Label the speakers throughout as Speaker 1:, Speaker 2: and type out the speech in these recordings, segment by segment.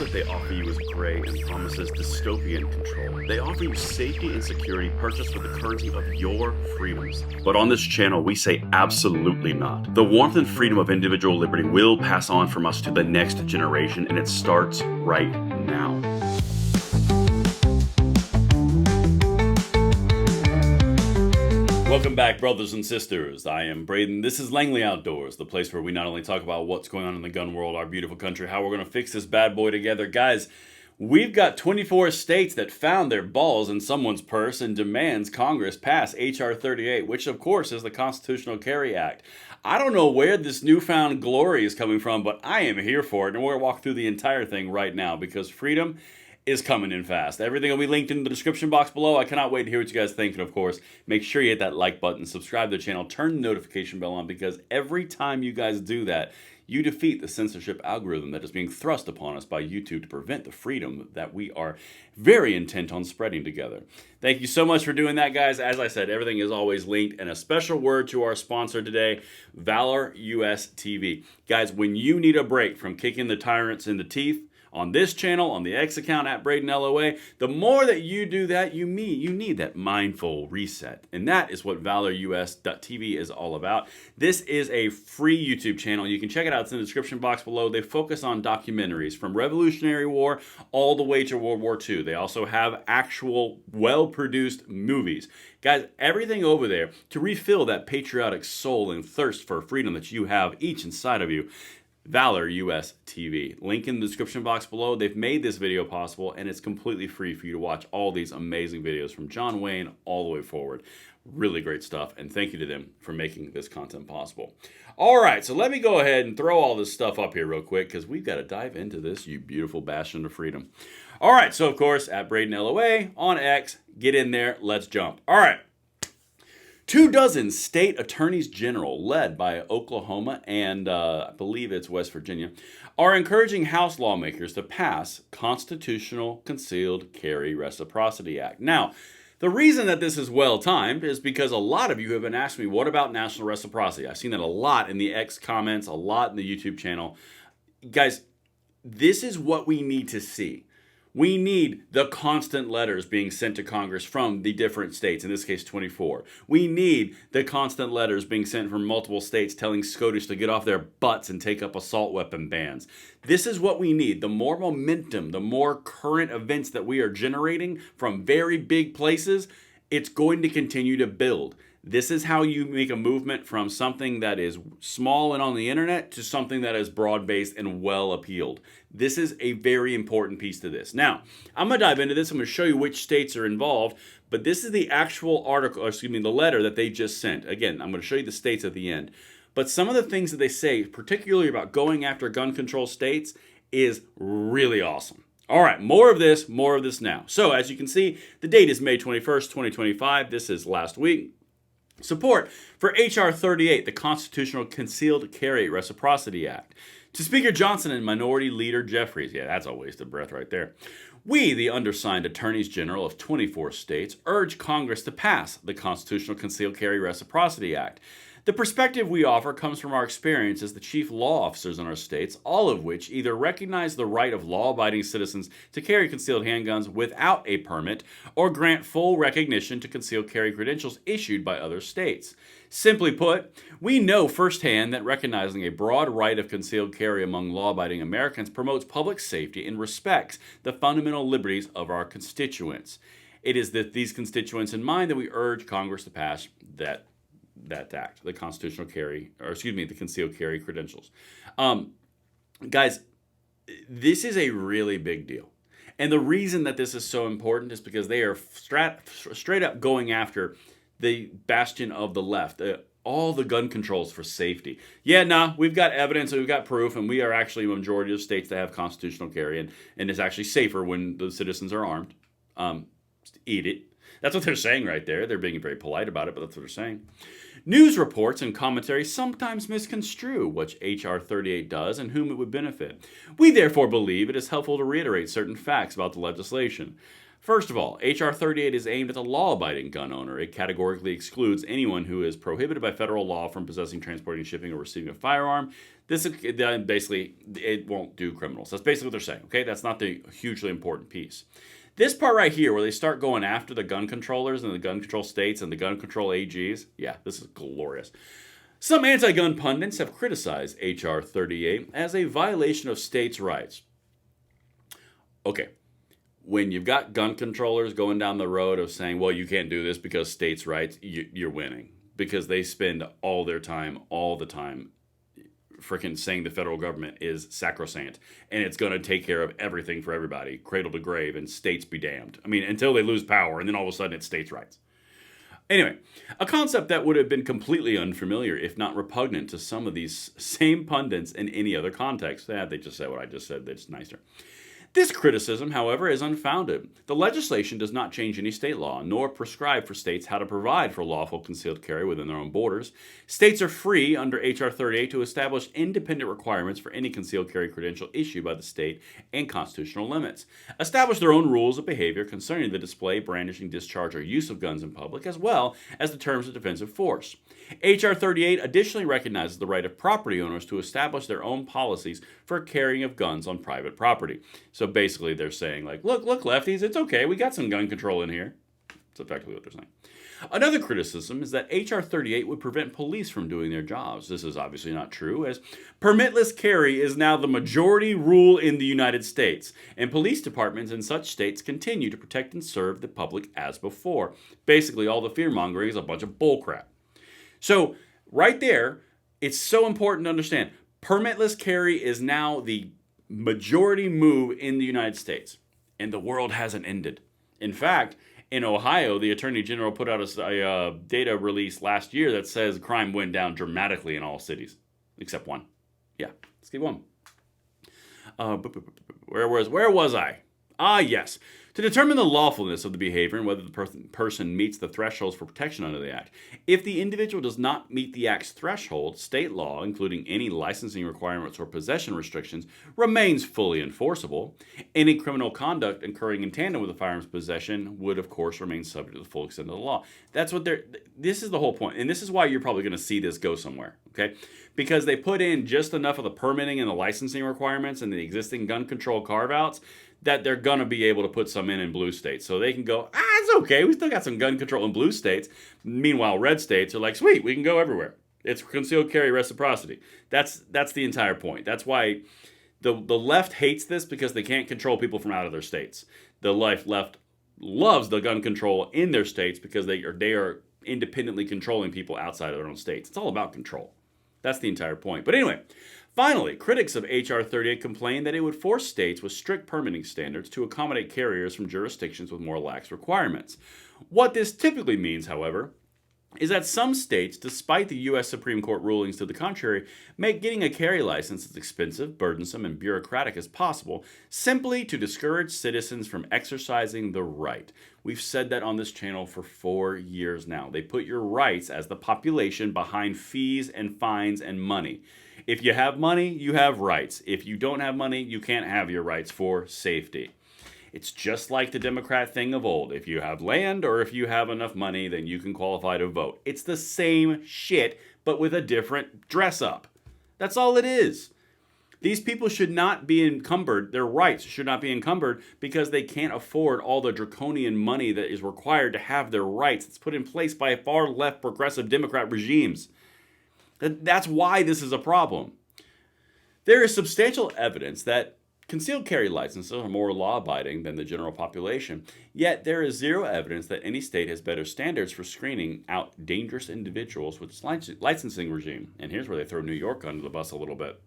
Speaker 1: what they offer you is gray and promises dystopian control. They offer you safety and security purchased with the currency of your freedoms. But on this channel, we say absolutely not. The warmth and freedom of individual liberty will pass on from us to the next generation, and it starts right now. Welcome back, brothers and sisters. I am Braden. This is Langley Outdoors, the place where we not only talk about what's going on in the gun world, our beautiful country, how we're going to fix this bad boy together. Guys, we've got 24 states that found their balls in someone's purse and demands Congress pass H.R. 38, which of course is the Constitutional Carry Act. I don't know where this newfound glory is coming from, but I am here for it, and we're going to walk through the entire thing right now because freedom is coming in fast. Everything will be linked in the description box below. I cannot wait to hear what you guys think. And of course, make sure you hit that like button, subscribe to the channel, turn the notification bell on, because every time you guys do that, you defeat the censorship algorithm that is being thrust upon us by YouTube to prevent the freedom that we are very intent on spreading together. Thank you so much for doing that, guys. As I said, everything is always linked. And a special word to our sponsor today, Valor US TV. Guys, when you need a break from kicking the tyrants in the teeth, on this channel, on the X account at Braden LOA, the more that you do that, you need that mindful reset. And that is what ValorUS.tv is all about. This is a free YouTube channel. You can check it out. It's in the description box below. They focus on documentaries from Revolutionary War all the way to World War II. They also have actual well-produced movies. Guys, everything over there to refill that patriotic soul and thirst for freedom that you have each inside of you. Valor US TV. Link in the description box below. They've made this video possible, and it's completely free for you to watch all these amazing videos from John Wayne all the way forward. Really great stuff, and thank you to them for making this content possible. All right, so let me go ahead and throw all this stuff up here real quick, because we've got to dive into this, you beautiful bastion of freedom. All right, so of course, at Braden LOA on X, get in there, let's jump. All right. 24 state attorneys general, led by Oklahoma and I believe it's West Virginia, are encouraging House lawmakers to pass Constitutional Concealed Carry Reciprocity Act. Now, the reason that this is well-timed is because a lot of you have been asking me, what about national reciprocity? I've seen that a lot in the X comments, a lot in the YouTube channel. Guys, this is what we need to see. We need the constant letters being sent to Congress from the different states, in this case 24. We need the constant letters being sent from multiple states telling SCOTUS to get off their butts and take up assault weapon bans. This is what we need. The more momentum, the more current events that we are generating from very big places, it's going to continue to build. This is how you make a movement from something that is small and on the internet to something that is broad-based and well-appealed. This is a very important piece to this. Now, I'm going to dive into this. I'm going to show you which states are involved, but this is the actual article, or excuse me, the letter that they just sent. Again, I'm going to show you the states at the end. But some of the things that they say, particularly about going after gun control states, is really awesome. All right, more of this now. So, as you can see, the date is May 21st, 2025. This is last week. Support for H.R. 38, the Constitutional Concealed Carry Reciprocity Act. To Speaker Johnson and Minority Leader Jeffries, yeah, that's a waste of breath right there. We, the undersigned attorneys general of 24 states, urge Congress to pass the Constitutional Concealed Carry Reciprocity Act. The perspective we offer comes from our experience as the chief law officers in our states, all of which either recognize the right of law-abiding citizens to carry concealed handguns without a permit or grant full recognition to concealed carry credentials issued by other states. Simply put, we know firsthand that recognizing a broad right of concealed carry among law-abiding Americans promotes public safety and respects the fundamental liberties of our constituents. It is with these constituents in mind that we urge Congress to pass that act, the constitutional carry, or excuse me, the concealed carry credentials. Guys, this is a really big deal. And the reason that this is so important is because they are straight up going after the bastion of the left, all the gun controls for safety. Yeah, we've got evidence and we've got proof, and we are actually a majority of states that have constitutional carry, and it's actually safer when the citizens are armed. Eat it. That's what they're saying right there. They're being very polite about it, but that's what they're saying. News reports and commentary sometimes misconstrue what H.R. 38 does and whom it would benefit. We therefore believe it is helpful to reiterate certain facts about the legislation. First of all, H.R. 38 is aimed at the law-abiding gun owner. It categorically excludes anyone who is prohibited by federal law from possessing, transporting, shipping, or receiving a firearm. This basically, it won't do criminals. That's basically what they're saying, okay? That's not the hugely important piece. This part right here, where they start going after the gun controllers and the gun control states and the gun control AGs, yeah, this is glorious. Some anti-gun pundits have criticized H.R. 38 as a violation of states' rights. Okay, when you've got gun controllers going down the road of saying, well, you can't do this because states' rights, you're winning. Because they spend all their time, all the time, freaking saying the federal government is sacrosanct and it's going to take care of everything for everybody, cradle to grave, and states be damned. I mean, until they lose power, and then all of a sudden it's states' rights. Anyway, a concept that would have been completely unfamiliar, if not repugnant, to some of these same pundits in any other context. They just said what I just said, it's nicer. This criticism, however, is unfounded. The legislation does not change any state law, nor prescribe for states how to provide for lawful concealed carry within their own borders. States are free under H.R. 38 to establish independent requirements for any concealed carry credential issued by the state and constitutional limits. Establish their own rules of behavior concerning the display, brandishing, discharge, or use of guns in public, as well as the terms of defensive force. H.R. 38 additionally recognizes the right of property owners to establish their own policies for carrying of guns on private property. So basically they're saying, like, look, lefties, it's okay, we got some gun control in here. That's effectively what they're saying. Another criticism is that H.R. 38 would prevent police from doing their jobs. This is obviously not true, as permitless carry is now the majority rule in the United States, and police departments in such states continue to protect and serve the public as before. Basically, all the fear-mongering is a bunch of bullcrap. So, right there, it's so important to understand. Permitless carry is now the majority move in the United States, and the world hasn't ended. In fact, in Ohio, the Attorney General put out a data release last year that says crime went down dramatically in all cities, except one. Yeah, let's get one. Where was I? Ah, yes. To determine the lawfulness of the behavior and whether the person meets the thresholds for protection under the Act. If the individual does not meet the Act's threshold, state law, including any licensing requirements or possession restrictions, remains fully enforceable. Any criminal conduct occurring in tandem with the firearms possession would, of course, remain subject to the full extent of the law. This is the whole point, and this is why you're probably going to see this go somewhere, okay? Because they put in just enough of the permitting and the licensing requirements and the existing gun control carve-outs that they're going to be able to put some in blue states. So they can go, it's okay, we still got some gun control in blue states. Meanwhile, red states are like, sweet, we can go everywhere. It's concealed carry reciprocity. That's the entire point. That's why the left hates this, because they can't control people from out of their states. The left loves the gun control in their states because they are independently controlling people outside of their own states. It's all about control. That's the entire point. But anyway, finally, critics of H.R. 38 complain that it would force states with strict permitting standards to accommodate carriers from jurisdictions with more lax requirements. What this typically means, however, is that some states, despite the U.S. Supreme Court rulings to the contrary, make getting a carry license as expensive, burdensome, and bureaucratic as possible, simply to discourage citizens from exercising the right. We've said that on this channel for 4 years now. They put your rights as the population behind fees and fines and money. If you have money, you have rights. If you don't have money, you can't have your rights for safety. It's just like the Democrat thing of old. If you have land or if you have enough money, then you can qualify to vote. It's the same shit, but with a different dress up. That's all it is. These people should not be encumbered. Their rights should not be encumbered because they can't afford all the draconian money that is required to have their rights. It's put in place by far left progressive Democrat regimes. That's why this is a problem. There is substantial evidence that concealed carry licenses are more law-abiding than the general population, yet there is zero evidence that any state has better standards for screening out dangerous individuals with its licensing regime. And here's where they throw New York under the bus a little bit.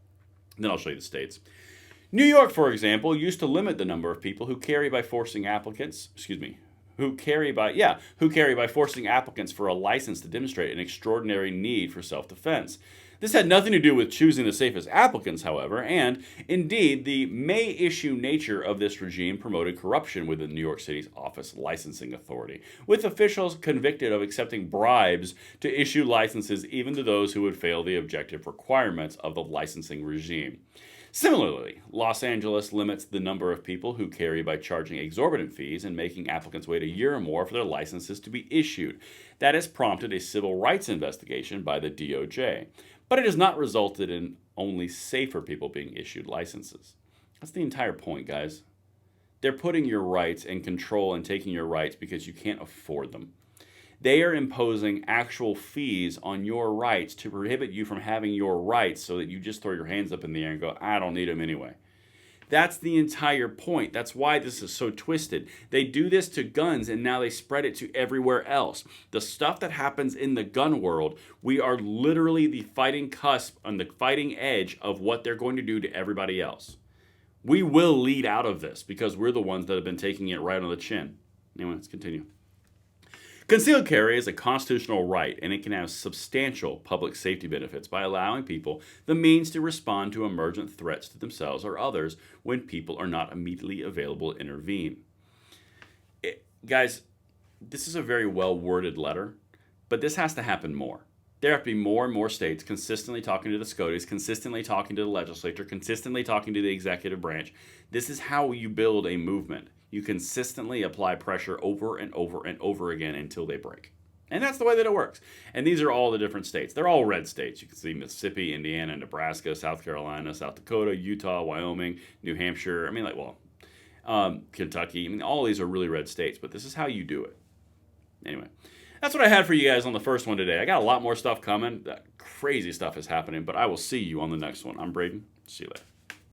Speaker 1: And then I'll show you the states. New York, for example, used to limit the number of people who carry by forcing applicants, who carry by forcing applicants for a license to demonstrate an extraordinary need for self-defense. This had nothing to do with choosing the safest applicants, however, and indeed, the may-issue nature of this regime promoted corruption within New York City's Office Licensing Authority, with officials convicted of accepting bribes to issue licenses even to those who would fail the objective requirements of the licensing regime. Similarly, Los Angeles limits the number of people who carry by charging exorbitant fees and making applicants wait a year or more for their licenses to be issued. That has prompted a civil rights investigation by the DOJ, but it has not resulted in only safer people being issued licenses. That's the entire point, guys. They're putting your rights in control and taking your rights because you can't afford them. They are imposing actual fees on your rights to prohibit you from having your rights so that you just throw your hands up in the air and go, I don't need them anyway. That's the entire point. That's why this is so twisted. They do this to guns and now they spread it to everywhere else. The stuff that happens in the gun world, we are literally the fighting cusp on the fighting edge of what they're going to do to everybody else. We will lead out of this because we're the ones that have been taking it right on the chin. Anyway, let's continue. Concealed carry is a constitutional right, and it can have substantial public safety benefits by allowing people the means to respond to emergent threats to themselves or others when people are not immediately available to intervene. Guys, this is a very well-worded letter, but this has to happen more. There have to be more and more states consistently talking to the SCOTUS, consistently talking to the legislature, consistently talking to the executive branch. This is how you build a movement. You consistently apply pressure over and over and over again until they break. And that's the way that it works. And these are all the different states. They're all red states. You can see Mississippi, Indiana, Nebraska, South Carolina, South Dakota, Utah, Wyoming, New Hampshire. Kentucky. All these are really red states, but this is how you do it. Anyway, that's what I had for you guys on the first one today. I got a lot more stuff coming. Crazy stuff is happening, but I will see you on the next one. I'm Braden. See you later.